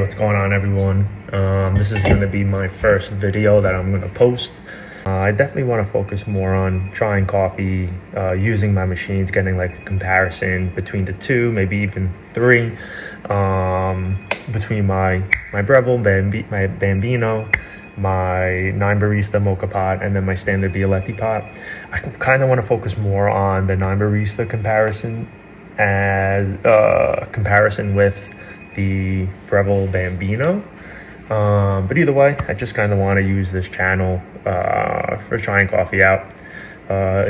what's going on, everyone? This is going to be my first video that I'm going to post. I definitely want to focus more on trying coffee, using my machines, getting like a comparison between the two, maybe even three, between my Breville, my Bambino, my 9Barista mocha pot, and then my standard Violetti pot. I kind of want to focus more on the 9Barista comparison as comparison with the Breville Bambino. But either way, I just kind of want to use this channel for trying coffee out.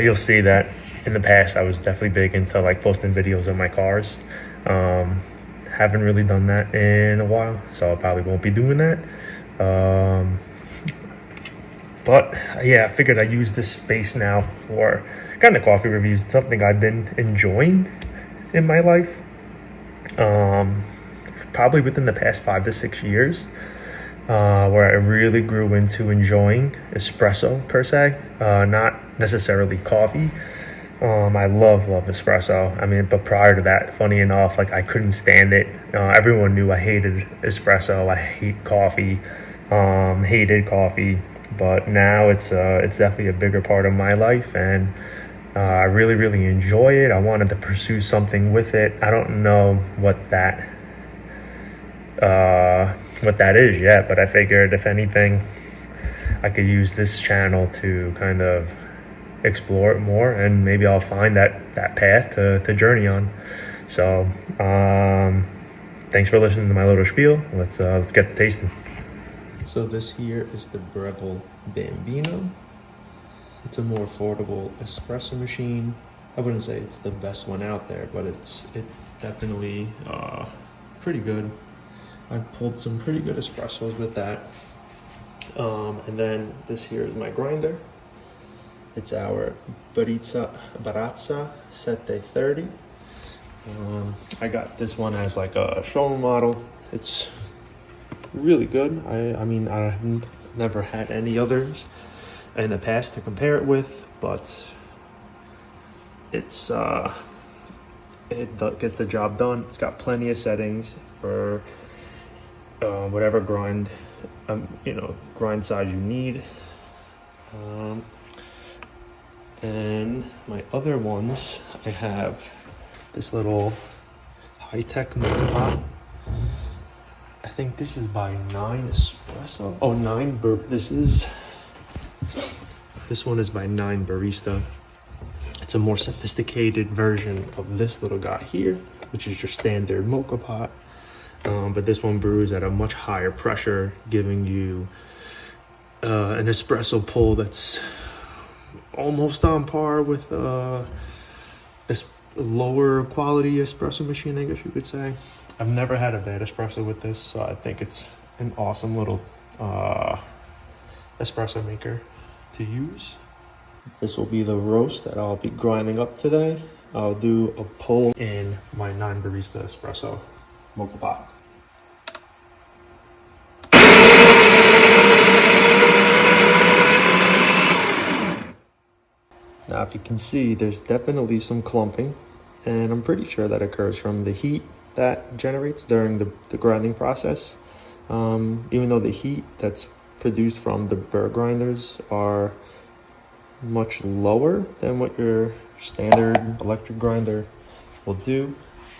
You'll see that in the past I was definitely big into like posting videos of my cars. Haven't really done that in a while, so I probably won't be doing that. But yeah, I figured I'd use this space now for kind of coffee reviews. It's something I've been enjoying in my life, probably within the past 5 to 6 years, where I really grew into enjoying espresso per se, not necessarily coffee. I love espresso. I mean, but prior to that, funny enough, like I couldn't stand it. Everyone knew I hated espresso. I hate coffee. Hated coffee. But now it's definitely a bigger part of my life, and I really enjoy it. I wanted to pursue something with it. I don't know what that is yet, but I figured if anything, I could use this channel to kind of explore it more, and maybe I'll find that path to journey on. So thanks for listening to my little spiel. Let's get to tasting. So this here is the Breville Bambino. It's a more affordable espresso machine. I wouldn't say it's the best one out there, but it's definitely pretty good. I pulled some pretty good espressos with that. And then this here is my grinder. It's our Barazza Sette 30. I got this one as like a showroom model. It's really good. I mean, I've never had any others in the past to compare it with, but it gets the job done. It's got plenty of settings for whatever grind grind size you need. And my other ones, I have this little high-tech mocha pot. I think this is by 9Espresso. Oh, this one is by 9Barista. It's a more sophisticated version of this little guy here, which is your standard mocha pot. But this one brews at a much higher pressure, giving you an espresso pull that's almost on par with a lower quality espresso machine, I guess you could say. I've never had a bad espresso with this, so I think it's an awesome little espresso maker to use. This will be the roast that I'll be grinding up today. I'll do a pull in my 9Barista espresso mocha pot. Now, if you can see, there's definitely some clumping, and I'm pretty sure that occurs from the heat that generates during the grinding process. Even though the heat that's produced from the burr grinders are much lower than what your standard electric grinder will do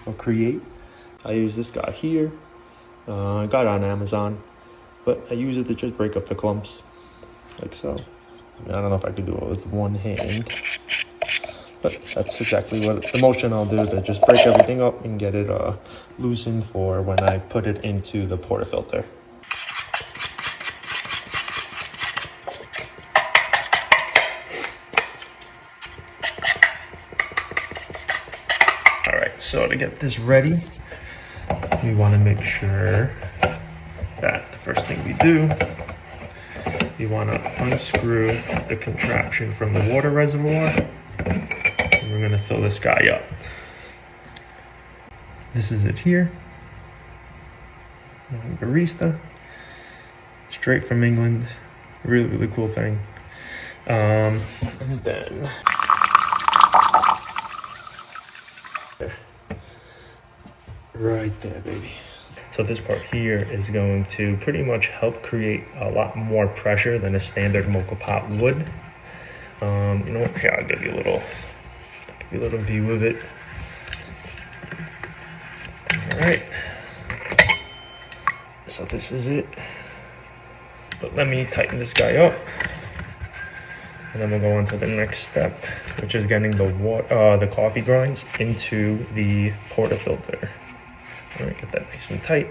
or create. I use this guy here. I got it on Amazon, but I use it to just break up the clumps, like so. I don't know if I could do it with one hand, but that's exactly what the motion I'll do to just break everything up and get it loosened for when I put it into the portafilter. All right, so to get this ready, we want to make sure that the first thing we do, you want to unscrew the contraption from the water reservoir, and we're going to fill this guy up. This is it here. 9Barista, straight from England. Really cool thing. And then right there, baby. So this part here is going to pretty much help create a lot more pressure than a standard mocha pot would. You know what? Here, I'll give you a little view of it. All right. So this is it. But let me tighten this guy up. And then we'll go on to the next step, which is getting the coffee grinds into the portafilter. All right, get that nice and tight.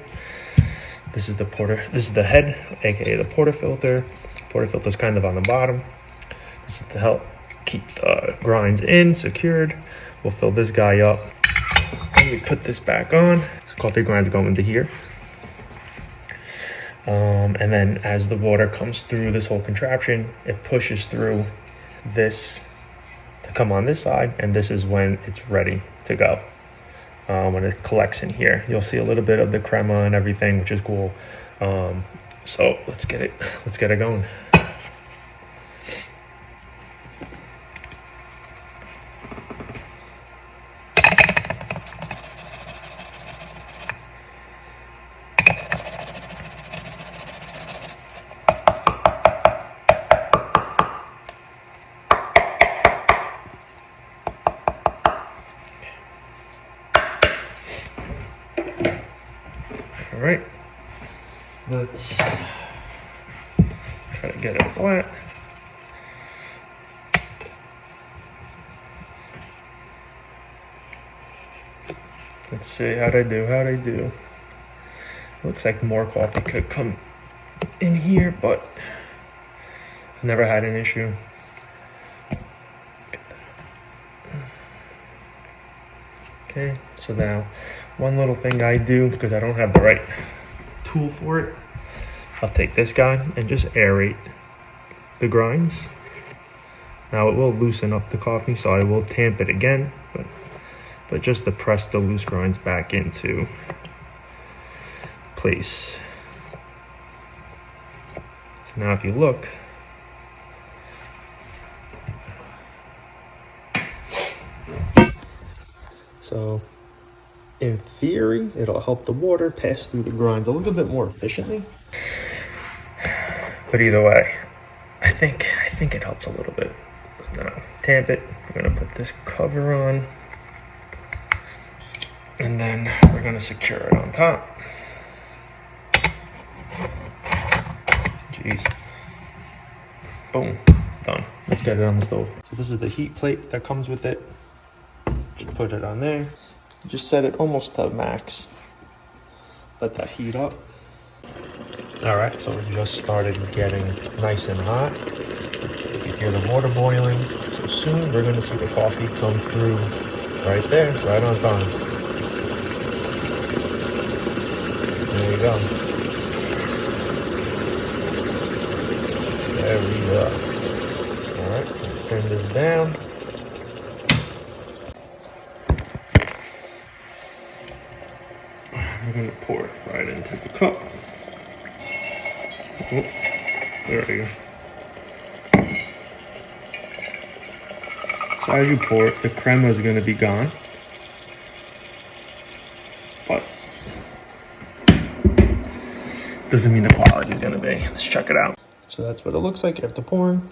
This is the head, aka the portafilter. Portafilter is kind of on the bottom. This is to help keep the grinds in, secured. We'll fill this guy up. And we put this back on. So coffee grinds go into here. And then as the water comes through this whole contraption, it pushes through this to come on this side, and this is when it's ready to go. When it collects in here, you'll see a little bit of the crema and everything, which is cool. So let's get it going. All right, let's try to get it flat. Let's see, how'd I do? Looks like more coffee could come in here, but I've never had an issue. Okay, so now one little thing I do, because I don't have the right tool for it, I'll take this guy and just aerate the grinds. Now it will loosen up the coffee, so I will tamp it again, but just to press the loose grinds back into place. So now if you look, so in theory, it'll help the water pass through the grinds a little bit more efficiently. But either way, I think it helps a little bit. So now tamp it. We're gonna put this cover on, and then we're gonna secure it on top. Jeez. Boom. Done. Let's get it on the stove. So this is the heat plate that comes with it. Just put it on there. Just set it almost to max. Let that heat up. All right, so it just started getting nice and hot. You can hear the water boiling. So soon we're gonna see the coffee come through right there, right on time. There you go. There we go. All right, turn this down. I'm gonna pour it right into the cup. Oh, there we go. So as you pour it, the crema is gonna be gone. But doesn't mean the quality is gonna be. Let's check it out. So that's what it looks like after pouring.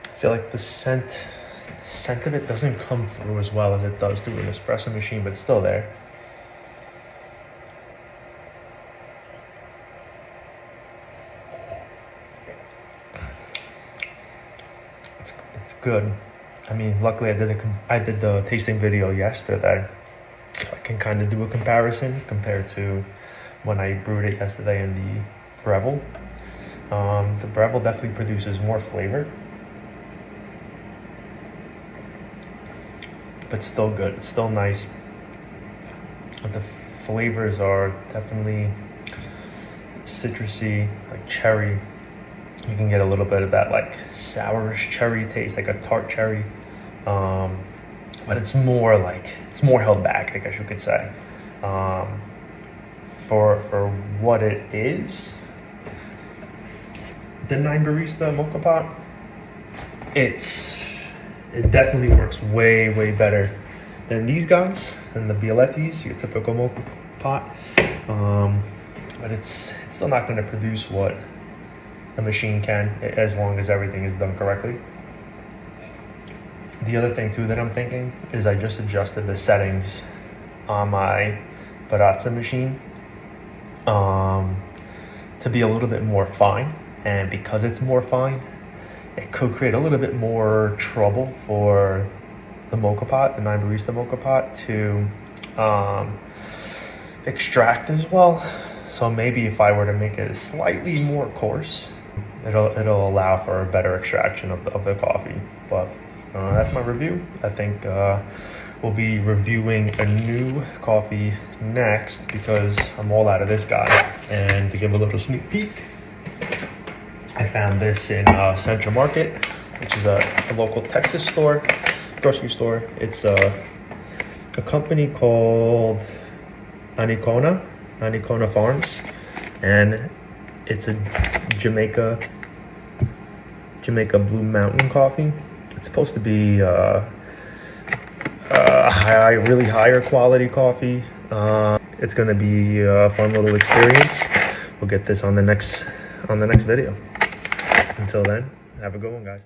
I feel like the scent of it doesn't come through as well as it does through an espresso machine, but it's still there. It's good. I mean, luckily I did the tasting video yesterday, so I can kind of do a comparison compared to when I brewed it yesterday in the Breville. The Breville definitely produces more flavor, but still good. It's still nice. But the flavors are definitely citrusy, like cherry. You can get a little bit of that like sourish cherry taste, like a tart cherry. But it's more held back, I guess you could say. For what it is, the 9Barista mocha pot, it's it definitely works way better than these guys, than the Bialettis, your typical mocha pot. But it's still not going to produce what a machine can, as long as everything is done correctly. The other thing too that I'm thinking is I just adjusted the settings on my Baratza machine to be a little bit more fine, and because it's more fine, it could create a little bit more trouble for the mocha pot, the 9Barista mocha pot, to extract as well. So maybe if I were to make it slightly more coarse, it'll allow for a better extraction of the coffee. But that's my review. I think we'll be reviewing a new coffee next, because I'm all out of this guy. And to give a little sneak peek, I found this in Central Market, which is a local Texas store, grocery store. It's a company called Anicona Farms, and it's a Jamaica Blue Mountain coffee. It's supposed to be really higher quality coffee. It's going to be a fun little experience. We'll get this on the next video. Until then, have a good one, guys.